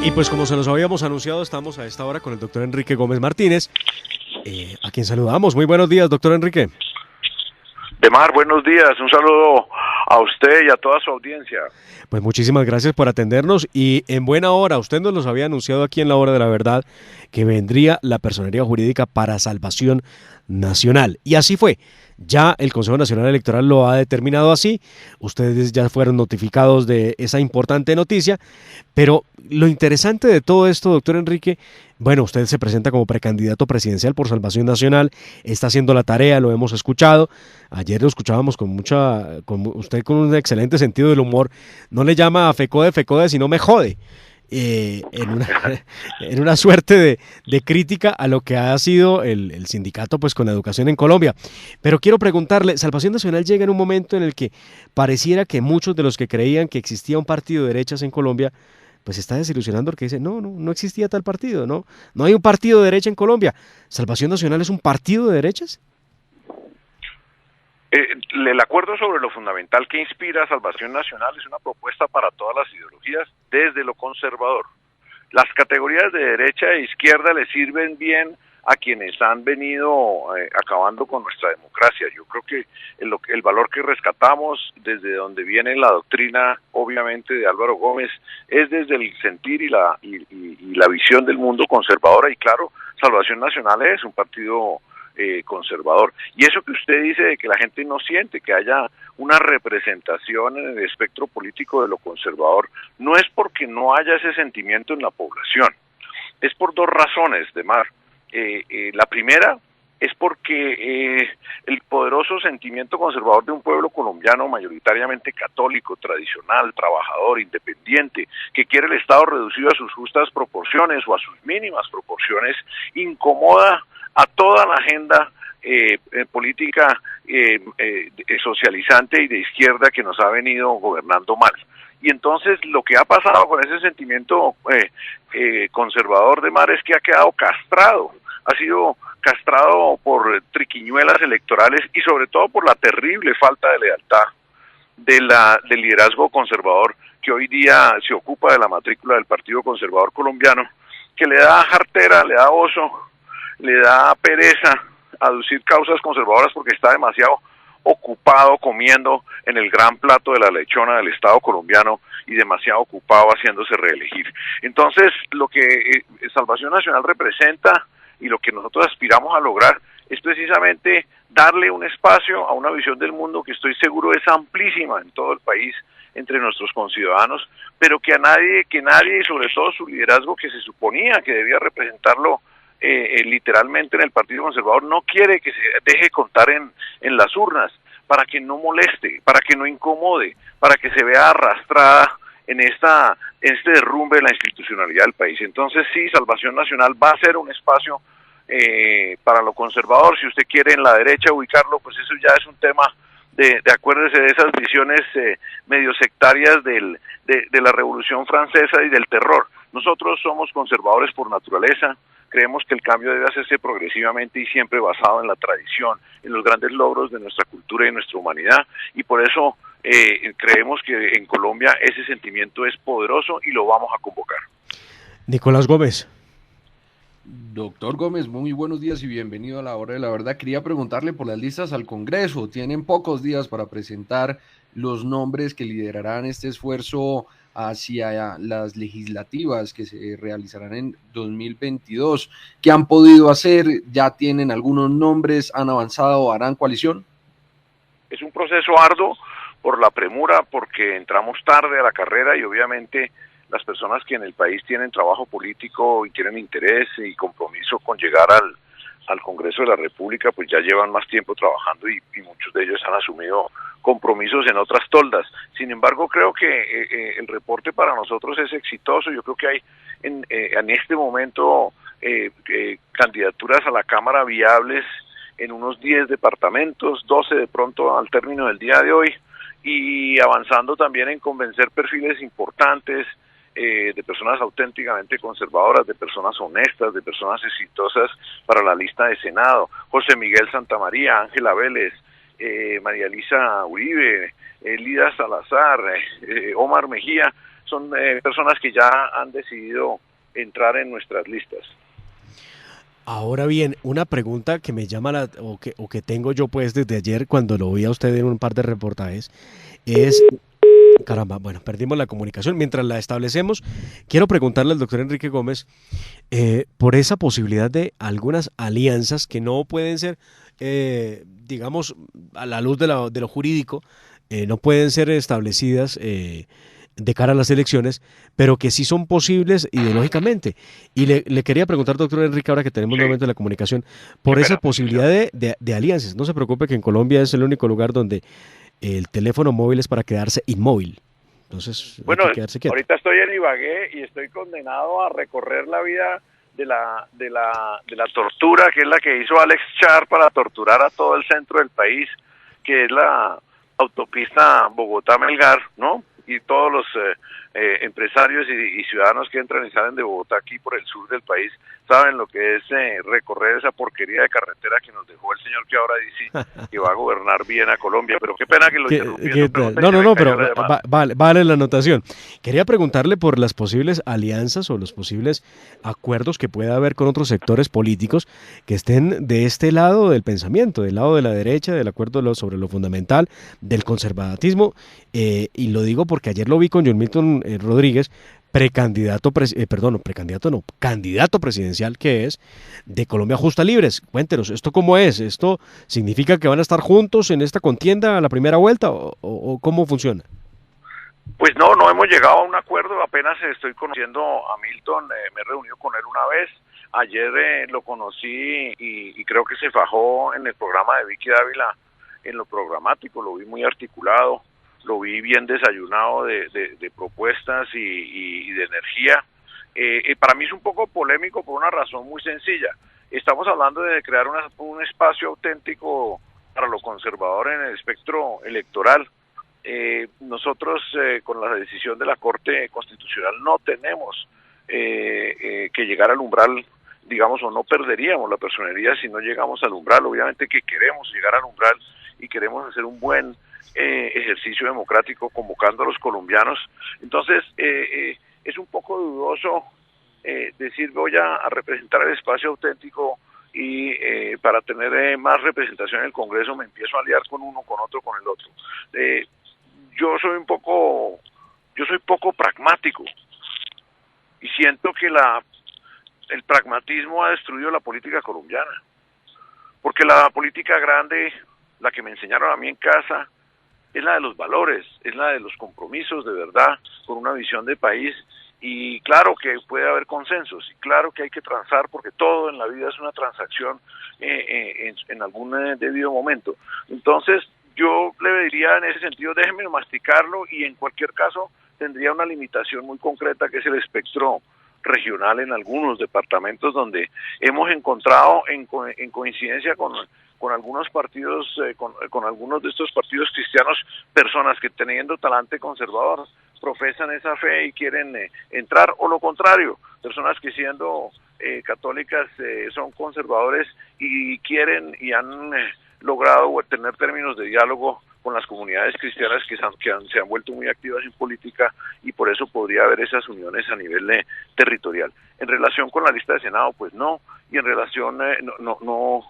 Y pues como se los habíamos anunciado, estamos a esta hora con el doctor Enrique Gómez Martínez, a quien saludamos. Muy buenos días, doctor Enrique. Demar, buenos días, un saludo a usted y a toda su audiencia. Pues muchísimas gracias por atendernos y en buena hora, usted nos los había anunciado aquí en La Hora de la Verdad que vendría la personería jurídica para Salvación Nacional, y así fue. Ya el Consejo Nacional Electoral lo ha determinado así, ustedes ya fueron notificados de esa importante noticia, pero lo interesante de todo esto, doctor Enrique, bueno, usted se presenta como precandidato presidencial por Salvación Nacional, está haciendo la tarea, lo hemos escuchado, ayer lo escuchábamos usted con un excelente sentido del humor, no le llama a FECODE, sino me jode. En una suerte de crítica a lo que ha sido el sindicato pues con la educación en Colombia. Pero quiero preguntarle, Salvación Nacional llega en un momento en el que pareciera que muchos de los que creían que existía un partido de derechas en Colombia pues está desilusionando porque dice, no existía tal partido, no hay un partido de derecha en Colombia. ¿Salvación Nacional es un partido de derechas? El acuerdo sobre lo fundamental que inspira a Salvación Nacional es una propuesta para todas las ideologías desde lo conservador. Las categorías de derecha e izquierda le sirven bien a quienes han venido acabando con nuestra democracia. Yo creo que el valor que rescatamos desde donde viene la doctrina, obviamente, de Álvaro Gómez, es desde el sentir y la visión del mundo conservadora, y claro, Salvación Nacional es un partido conservador. Y eso que usted dice de que la gente no siente que haya una representación en el espectro político de lo conservador, no es porque no haya ese sentimiento en la población, es por dos razones, Demar. La primera es porque el poderoso sentimiento conservador de un pueblo colombiano mayoritariamente católico, tradicional, trabajador, independiente, que quiere el Estado reducido a sus justas proporciones o a sus mínimas proporciones, incomoda a toda la agenda política socializante y de izquierda que nos ha venido gobernando mal. Y entonces lo que ha pasado con ese sentimiento conservador de Mar es que ha quedado castrado, ha sido castrado por triquiñuelas electorales y sobre todo por la terrible falta de lealtad del liderazgo conservador que hoy día se ocupa de la matrícula del Partido Conservador Colombiano, que le da jartera, le da oso, le da pereza aducir causas conservadoras porque está demasiado ocupado comiendo en el gran plato de la lechona del Estado colombiano y demasiado ocupado haciéndose reelegir. Entonces, lo que Salvación Nacional representa y lo que nosotros aspiramos a lograr es precisamente darle un espacio a una visión del mundo que estoy seguro es amplísima en todo el país entre nuestros conciudadanos, pero que nadie y sobre todo su liderazgo que se suponía que debía representarlo literalmente en el Partido Conservador, no quiere que se deje contar en las urnas, para que no moleste, para que no incomode, para que se vea arrastrada en este derrumbe de la institucionalidad del país. Entonces sí, Salvación Nacional va a ser un espacio para lo conservador. Si usted quiere en la derecha ubicarlo, pues eso ya es un tema de acuérdese de esas visiones medio sectarias de la Revolución Francesa y del terror. Nosotros somos conservadores por naturaleza. Creemos que el cambio debe hacerse progresivamente y siempre basado en la tradición, en los grandes logros de nuestra cultura y nuestra humanidad, y por eso creemos que en Colombia ese sentimiento es poderoso y lo vamos a convocar. Nicolás Gómez. Doctor Gómez, muy buenos días y bienvenido a La Hora de la Verdad. Quería preguntarle por las listas al Congreso. Tienen pocos días para presentar los nombres que liderarán este esfuerzo hacia las legislativas que se realizarán en 2022. ¿Qué han podido hacer? ¿Ya tienen algunos nombres? ¿Han avanzado? ¿Harán coalición? Es un proceso arduo por la premura, porque entramos tarde a la carrera y obviamente las personas que en el país tienen trabajo político y tienen interés y compromiso con llegar al Congreso de la República, pues ya llevan más tiempo trabajando y muchos de ellos han asumido compromisos en otras toldas. Sin embargo, creo que el reporte para nosotros es exitoso. Yo creo que hay en este momento candidaturas a la Cámara viables en unos 10 departamentos, 12 de pronto al término del día de hoy, y avanzando también en convencer perfiles importantes de personas auténticamente conservadoras, de personas honestas, de personas exitosas para la lista de Senado. José Miguel Santamaría, Ángela Vélez, María Elisa Uribe, Lida Salazar, Omar Mejía, son personas que ya han decidido entrar en nuestras listas. Ahora bien, una pregunta que me llama o que tengo yo pues desde ayer cuando lo vi a usted en un par de reportajes es, caramba, bueno, perdimos la comunicación. Mientras la establecemos, quiero preguntarle al doctor Enrique Gómez por esa posibilidad de algunas alianzas que no pueden ser, digamos, a la luz de lo jurídico, no pueden ser establecidas de cara a las elecciones, pero que sí son posibles ideológicamente. Y le quería preguntar, doctor Enrique, ahora que tenemos nuevamente la comunicación, por esa posibilidad de alianzas. No se preocupe que en Colombia es el único lugar donde el teléfono móvil es para quedarse inmóvil. Entonces, bueno, hay que quedarse quieto. Ahorita estoy en Ibagué y estoy condenado a recorrer la vida de la tortura, que es la que hizo Alex Char para torturar a todo el centro del país, que es la autopista Bogotá-Melgar, ¿no? Y todos los empresarios y ciudadanos que entran y salen de Bogotá aquí por el sur del país saben lo que es recorrer esa porquería de carretera que nos dejó el señor que ahora dice que va a gobernar bien a Colombia. Pero qué pena que lo interrumpiendo. No, pero vale la anotación. Quería preguntarle por las posibles alianzas o los posibles acuerdos que pueda haber con otros sectores políticos que estén de este lado del pensamiento, del lado de la derecha, del acuerdo sobre lo fundamental, del conservatismo, y lo digo porque ayer lo vi con John Milton Rodríguez, candidato presidencial que es de Colombia Justa Libres. Cuéntenos, ¿esto cómo es? ¿Esto significa que van a estar juntos en esta contienda a la primera vuelta o cómo funciona? Pues no hemos llegado a un acuerdo, apenas estoy conociendo a Milton, me he reunido con él una vez, ayer lo conocí y creo que se fajó en el programa de Vicky Dávila en lo programático, lo vi muy articulado, lo vi bien desayunado de propuestas y de energía. Para mí es un poco polémico por una razón muy sencilla. Estamos hablando de crear un espacio auténtico para lo conservador en el espectro electoral. Nosotros con la decisión de la Corte Constitucional no tenemos que llegar al umbral, digamos, o no perderíamos la personería si no llegamos al umbral. Obviamente que queremos llegar al umbral y queremos hacer un buen ejercicio democrático convocando a los colombianos. Entonces es un poco dudoso decir voy a representar el espacio auténtico y para tener más representación en el Congreso me empiezo a aliar con uno, con otro, con el otro. Yo soy poco pragmático y siento que el pragmatismo ha destruido la política colombiana, porque la política grande, la que me enseñaron a mí en casa, es la de los valores, es la de los compromisos de verdad, con una visión de país, y claro que puede haber consensos, y claro que hay que transar, porque todo en la vida es una transacción en algún debido momento. Entonces, yo le diría en ese sentido, déjenme masticarlo, y en cualquier caso tendría una limitación muy concreta, que es el espectro regional en algunos departamentos donde hemos encontrado en coincidencia con algunos partidos, con algunos de estos partidos cristianos, personas que teniendo talante conservador profesan esa fe y quieren entrar, o lo contrario, personas que siendo católicas son conservadores y quieren y han logrado tener términos de diálogo con las comunidades cristianas que se han vuelto muy activas en política, y por eso podría haber esas uniones a nivel territorial. En relación con la lista de Senado, pues no, y en relación no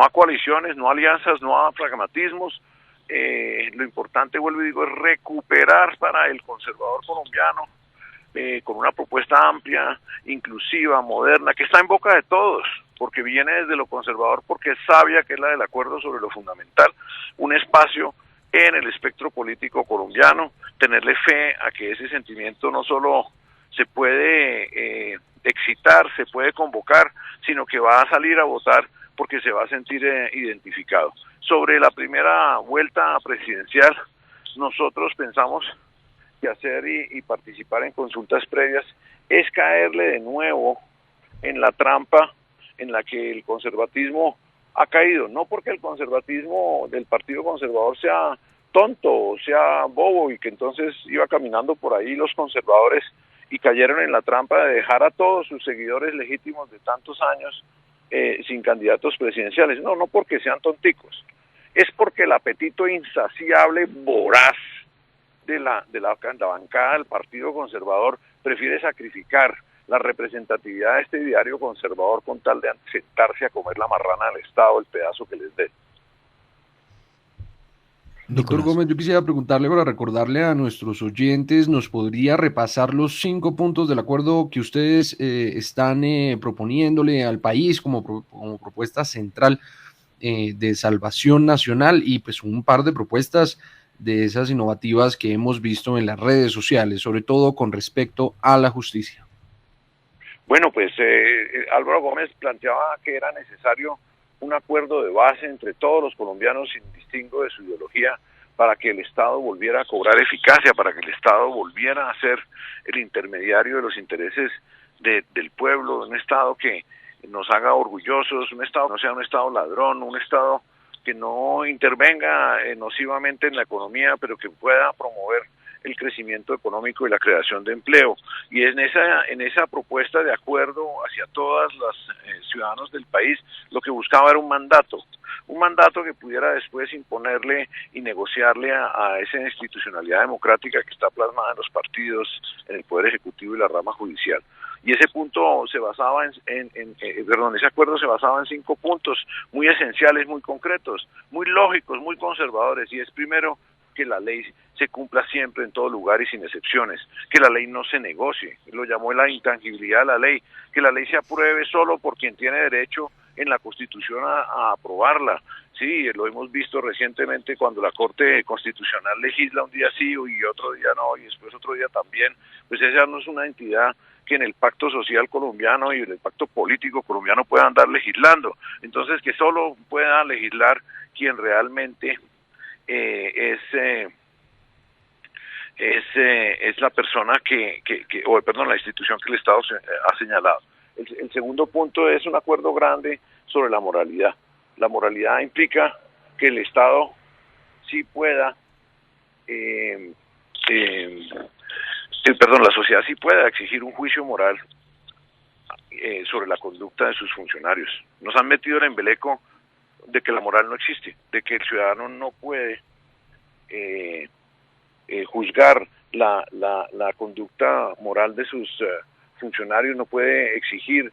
a coaliciones, no a alianzas, no a pragmatismos. Lo importante, vuelvo y digo, es recuperar para el conservador colombiano, con una propuesta amplia, inclusiva, moderna, que está en boca de todos, porque viene desde lo conservador, porque es sabia, que es la del acuerdo sobre lo fundamental, un espacio en el espectro político colombiano, tenerle fe a que ese sentimiento no solo se puede excitar, se puede convocar, sino que va a salir a votar porque se va a sentir identificado. Sobre la primera vuelta presidencial, nosotros pensamos que hacer y participar en consultas previas es caerle de nuevo en la trampa en la que el conservatismo ha caído, no porque el conservatismo del Partido Conservador sea tonto o sea bobo y que entonces iba caminando por ahí los conservadores y cayeron en la trampa de dejar a todos sus seguidores legítimos de tantos años sin candidatos presidenciales. No porque sean tonticos, es porque el apetito insaciable, voraz la bancada del Partido Conservador prefiere sacrificar la representatividad de este diario conservador con tal de sentarse a comer la marrana del Estado, el pedazo que les dé. Doctor Gómez, yo quisiera preguntarle para recordarle a nuestros oyentes, ¿nos podría repasar los 5 puntos del acuerdo que ustedes están proponiéndole al país como propuesta central de salvación nacional y pues un par de propuestas de esas innovativas que hemos visto en las redes sociales, sobre todo con respecto a la justicia? Bueno, pues Álvaro Gómez planteaba que era necesario un acuerdo de base entre todos los colombianos sin distingo de su ideología para que el Estado volviera a cobrar eficacia, para que el Estado volviera a ser el intermediario de los intereses del pueblo, un Estado que nos haga orgullosos, un Estado que no sea un Estado ladrón, un Estado que no intervenga nocivamente en la economía, pero que pueda promover el crecimiento económico y la creación de empleo. Y en esa propuesta de acuerdo hacia todos los ciudadanos del país, lo que buscaba era un mandato que pudiera después imponerle y negociarle a esa institucionalidad democrática que está plasmada en los partidos, en el Poder Ejecutivo y la rama judicial. Y ese punto se basaba ese acuerdo se basaba en 5 puntos muy esenciales, muy concretos, muy lógicos, muy conservadores, y es primero que la ley se cumpla siempre en todo lugar y sin excepciones, que la ley no se negocie, lo llamó la intangibilidad de la ley, que la ley se apruebe solo por quien tiene derecho en la Constitución a aprobarla. Sí, lo hemos visto recientemente cuando la Corte Constitucional legisla un día sí y otro día no, y después otro día también, pues esa no es una entidad que en el pacto social colombiano y en el pacto político colombiano pueda andar legislando. Entonces, que solo pueda legislar quien realmente es la persona la institución que el Estado ha señalado. El segundo punto es un acuerdo grande sobre la moralidad. La moralidad implica que el Estado sí pueda, la sociedad sí pueda exigir un juicio moral sobre la conducta de sus funcionarios. Nos han metido el embeleco de que la moral no existe, de que el ciudadano no puede juzgar la conducta moral de sus funcionarios, no puede exigir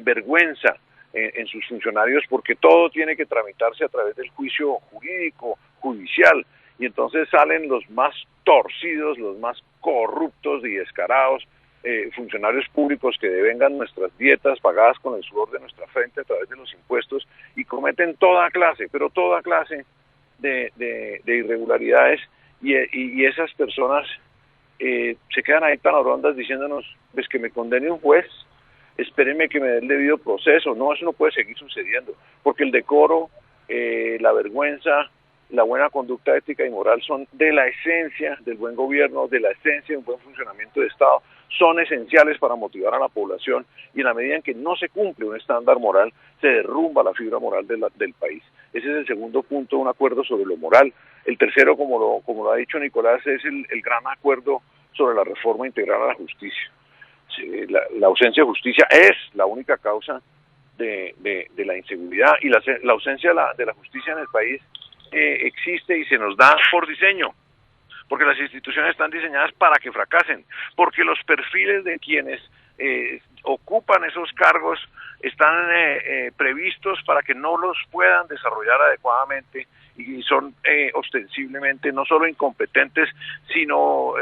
vergüenza en sus funcionarios, porque todo tiene que tramitarse a través del juicio jurídico, judicial, y entonces salen los más torcidos, los más corruptos y descarados funcionarios públicos que devengan nuestras dietas pagadas con el sudor de nuestra frente a través de los impuestos y cometen toda clase de irregularidades, y esas personas se quedan ahí tan orondas diciéndonos, pues que me condene un juez, espéreme que me dé el debido proceso. No, eso no puede seguir sucediendo, porque el decoro, la vergüenza, la buena conducta ética y moral son de la esencia del buen gobierno, de la esencia de un buen funcionamiento de Estado, son esenciales para motivar a la población, y en la medida en que no se cumple un estándar moral, se derrumba la fibra moral del país. Ese es el segundo punto, un acuerdo sobre lo moral. El tercero, como lo ha dicho Nicolás, es el gran acuerdo sobre la reforma integral a la justicia. Sí, la ausencia de justicia es la única causa de la inseguridad, y la ausencia de la justicia en el país existe y se nos da por diseño, porque las instituciones están diseñadas para que fracasen, porque los perfiles de quienes ocupan esos cargos están previstos para que no los puedan desarrollar adecuadamente, y son ostensiblemente no solo incompetentes, sino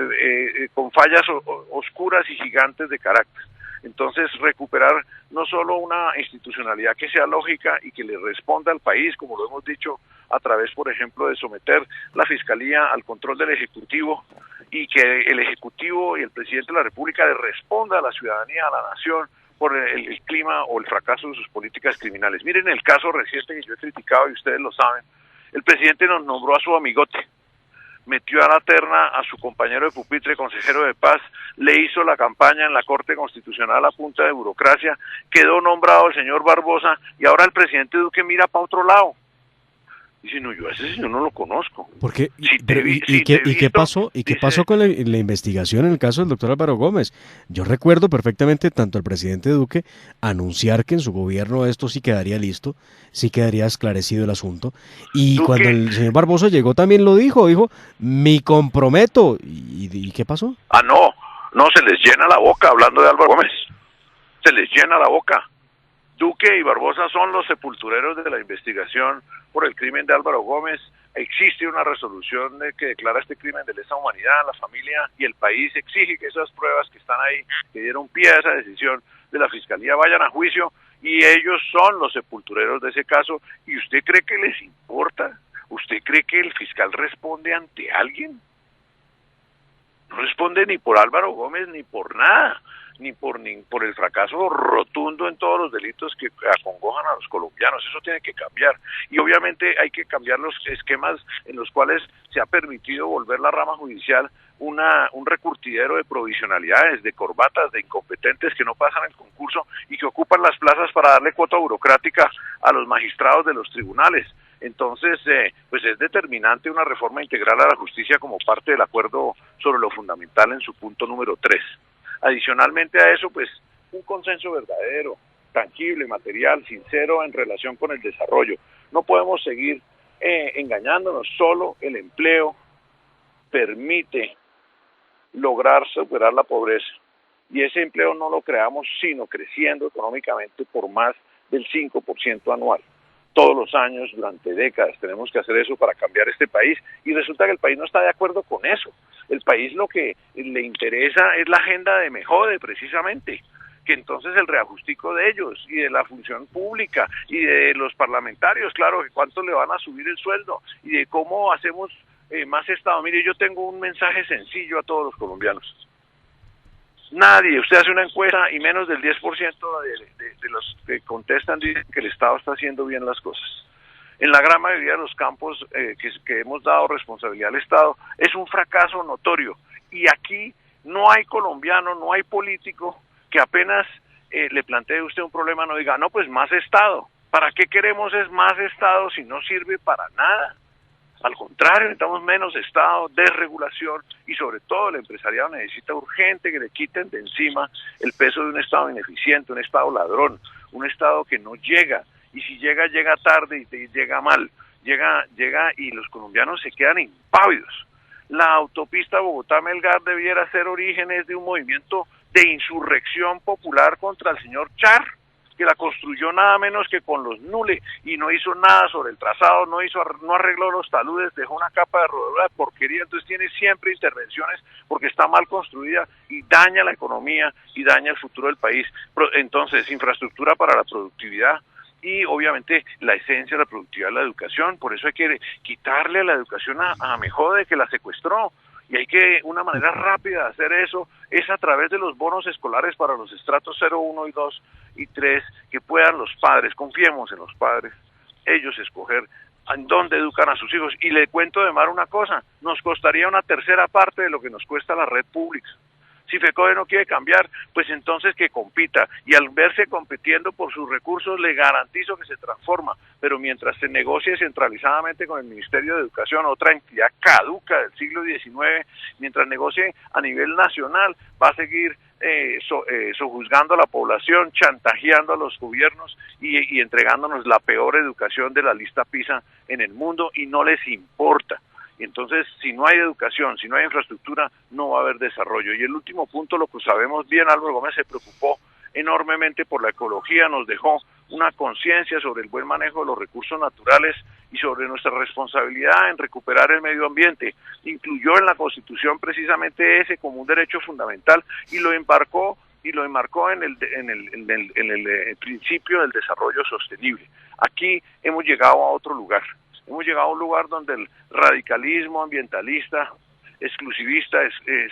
con fallas oscuras y gigantes de carácter. Entonces, recuperar no solo una institucionalidad que sea lógica y que le responda al país, como lo hemos dicho, a través, por ejemplo, de someter la Fiscalía al control del Ejecutivo, y que el Ejecutivo y el Presidente de la República le responda a la ciudadanía, a la nación, por el clima o el fracaso de sus políticas criminales. Miren el caso reciente que yo he criticado y ustedes lo saben. El presidente nos nombró a su amigote, metió a la terna a su compañero de pupitre, consejero de paz, le hizo la campaña en la Corte Constitucional a punta de burocracia, quedó nombrado el señor Barbosa, y ahora el presidente Duque mira para otro lado. Dice, no, yo a ese señor no lo conozco. Porque, Si te pero, vi, y si te he qué visto, pasó? ¿Y qué dice, pasó con la investigación en el caso del doctor Álvaro Gómez? Yo recuerdo perfectamente tanto al presidente Duque anunciar que en su gobierno esto sí quedaría listo, sí quedaría esclarecido el asunto. Y cuando Duque, el señor Barbosa llegó también lo dijo, me comprometo. ¿Y qué pasó? no, no, se les llena la boca hablando de Álvaro Gómez, se les llena la boca. Duque y Barbosa son los sepultureros de la investigación por el crimen de Álvaro Gómez. Existe una resolución que declara este crimen de lesa humanidad. La familia y el país exige que esas pruebas que están ahí, que dieron pie a esa decisión de la Fiscalía, vayan a juicio, y ellos son los sepultureros de ese caso. ¿Y usted cree que les importa? ¿Usted cree que el fiscal responde ante alguien? No responde ni por Álvaro Gómez ni por nada, ni por el fracaso rotundo en todos los delitos que acongojan a los colombianos. Eso tiene que cambiar, y obviamente hay que cambiar los esquemas en los cuales se ha permitido volver la rama judicial un recurtidero de provisionalidades, de corbatas, de incompetentes que no pasan el concurso y que ocupan las plazas para darle cuota burocrática a los magistrados de los tribunales. Entonces, pues es determinante una reforma integral a la justicia como parte del acuerdo sobre lo fundamental en su punto número 3. Adicionalmente a eso, pues un consenso verdadero, tangible, material, sincero en relación con el desarrollo. No podemos seguir engañándonos. Solo el empleo permite lograr superar la pobreza, y ese empleo no lo creamos sino creciendo económicamente por más del 5% anual. Todos los años, durante décadas, tenemos que hacer eso para cambiar este país, y resulta que el país no está de acuerdo con eso. El país lo que le interesa es la agenda de Mejode, precisamente, que entonces el reajustico de ellos y de la función pública y de los parlamentarios, claro, que cuánto le van a subir el sueldo y de cómo hacemos más Estado. Mire, yo tengo un mensaje sencillo a todos los colombianos. Nadie, usted hace una encuesta y menos del 10% de los que contestan dicen que el Estado está haciendo bien las cosas. En la gran mayoría de los campos que hemos dado responsabilidad al Estado, es un fracaso notorio. Y aquí no hay colombiano, no hay político que apenas le plantee usted un problema no diga, no, pues más Estado. ¿Para qué queremos es más Estado si no sirve para nada? Al contrario, necesitamos menos Estado, desregulación, y sobre todo el empresariado necesita urgente que le quiten de encima el peso de un Estado ineficiente, un Estado ladrón, un Estado que no llega, y si llega, llega tarde y llega mal, llega y los colombianos se quedan impávidos. La autopista Bogotá-Melgar debiera ser orígenes de un movimiento de insurrección popular contra el señor Char, que la construyó nada menos que con los Nule, y no hizo nada sobre el trazado, no arregló los taludes, dejó una capa de rodadura de porquería. Entonces tiene siempre intervenciones porque está mal construida y daña la economía y daña el futuro del país. Entonces, infraestructura para la productividad, y obviamente la esencia de la productividad es la educación. Por eso hay que quitarle la educación a Mejode, que la secuestró. Y una manera rápida de hacer eso es a través de los bonos escolares para los estratos 0, 1 y 2 y 3, que puedan los padres, confiemos en los padres, ellos escoger en dónde educan a sus hijos. Y le cuento de Mar una cosa, nos costaría una tercera parte de lo que nos cuesta la red pública. Si FECODE no quiere cambiar, pues entonces que compita, y al verse compitiendo por sus recursos le garantizo que se transforma, pero mientras se negocie centralizadamente con el Ministerio de Educación, otra entidad caduca del siglo XIX, mientras negocie a nivel nacional, va a seguir sojuzgando a la población, chantajeando a los gobiernos y entregándonos la peor educación de la lista PISA en el mundo, y no les importa. Y entonces, si no hay educación, si no hay infraestructura, no va a haber desarrollo. Y el último punto, lo que sabemos bien, Álvaro Gómez se preocupó enormemente por la ecología, nos dejó una conciencia sobre el buen manejo de los recursos naturales y sobre nuestra responsabilidad en recuperar el medio ambiente. Incluyó en la Constitución precisamente ese como un derecho fundamental, y lo enmarcó en el principio del desarrollo sostenible. Aquí hemos llegado a otro lugar. Hemos llegado a un lugar donde el radicalismo ambientalista, exclusivista,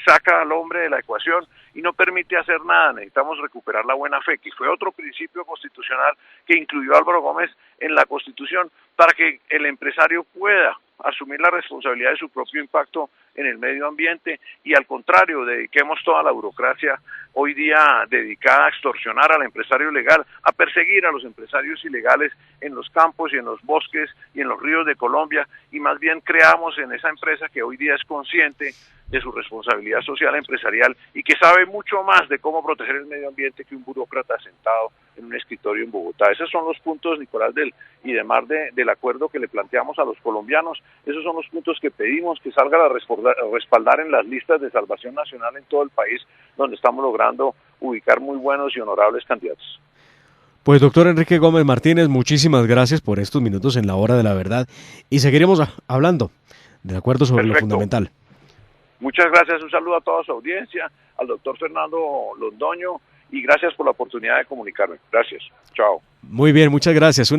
saca al hombre de la ecuación y no permite hacer nada. Necesitamos recuperar la buena fe, que fue otro principio constitucional que incluyó Álvaro Gómez en la Constitución, para que el empresario pueda asumir la responsabilidad de su propio impacto en el medio ambiente y al contrario, dediquemos toda la burocracia hoy día dedicada a extorsionar al empresario legal, a perseguir a los empresarios ilegales en los campos y en los bosques y en los ríos de Colombia, y más bien creamos en esa empresa que hoy día es consciente de su responsabilidad social empresarial y que sabe mucho más de cómo proteger el medio ambiente que un burócrata sentado en un escritorio en Bogotá. Esos son los puntos, Nicolás, y Demar, del acuerdo que le planteamos a los colombianos. Esos son los puntos que pedimos que salgan a respaldar en las listas de salvación nacional en todo el país, donde estamos logrando ubicar muy buenos y honorables candidatos. Pues doctor Enrique Gómez Martínez, muchísimas gracias por estos minutos en la hora de la verdad y seguiremos hablando del acuerdo sobre Perfecto. Lo fundamental. Muchas gracias, un saludo a toda su audiencia, al doctor Fernando Londoño, y gracias por la oportunidad de comunicarme. Gracias, chao. Muy bien, muchas gracias.